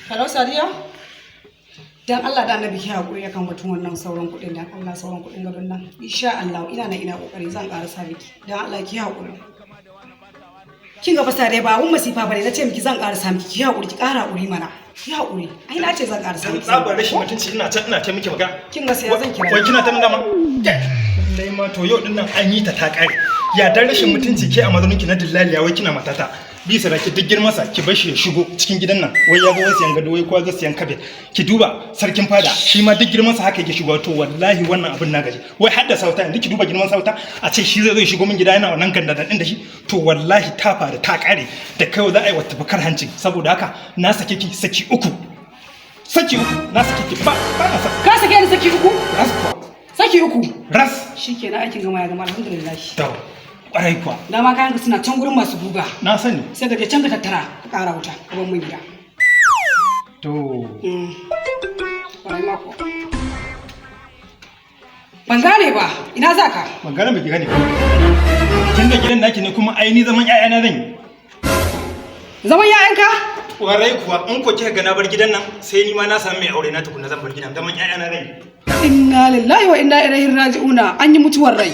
Hello Sadiya? Dan Allah da Annabi ki hakuri akan batun wannan sauran kuɗin dan Allah sauran kuɗin gaban nan. Insha Allah ina kokari zan ƙarasa miki. Dan Allah ki hakuri. Kin ga fa Sadiya ba mun masifa bane nace miki zan ƙarasa miki ki hakuri ki ƙara hakuri mana. Ki hakuri. Ai na ce zan ƙarasa miki. Tsabar rashin mutunci ina ta miki magana. Kin ga sai zan kira. Wai kina ta nuna ma? Lallai ma to yau din nan an yi ta ƙare. Ya dan rashin mutunci ke a mazanin ki na dillaliya wai kina matata. Bisa da ki duk girman sa ki bar shi ya shigo cikin gidan nan wai ya zo siyan gado wai ko zo siyan kabet ki duba sarkin fada shi ma duk girman sa haka yake shigo to wallahi wannan abin na gaji wai hadda sauta yanzu ki duba girman sauta a ce shi zai zo shigo min gida yana wannan gandadan din da shi to wallahi ta fara ta kare da kai za a yi wata bakar hancin saboda haka na sake ki saki uku na sake ki ba na saki Ka sake ni saki uku? ras kuwa Saki uku. ras Shikenan aikin gama ya gama alhamdulillah. to kwarai kuwa Dama kayan ka suna can gurin masu guga. na sani Sai ka je can ka tattara ka ƙara wuta ka bar mun gida. to Kwarai mako. Ban gane ba, ina za ka? magana baki gane ba kin da gidan naki ne kuma ai ni zaman ƴaƴana zan yi Zaman yayanka? Warai kuwa in ko kika ga na bar gidan nan sai ni ma na samu mai aure na tukunna zan bar gidan zaman ƴaƴana zan yi Inna lillahi wa inna ilaihi raji'una an yi mutuwar rai.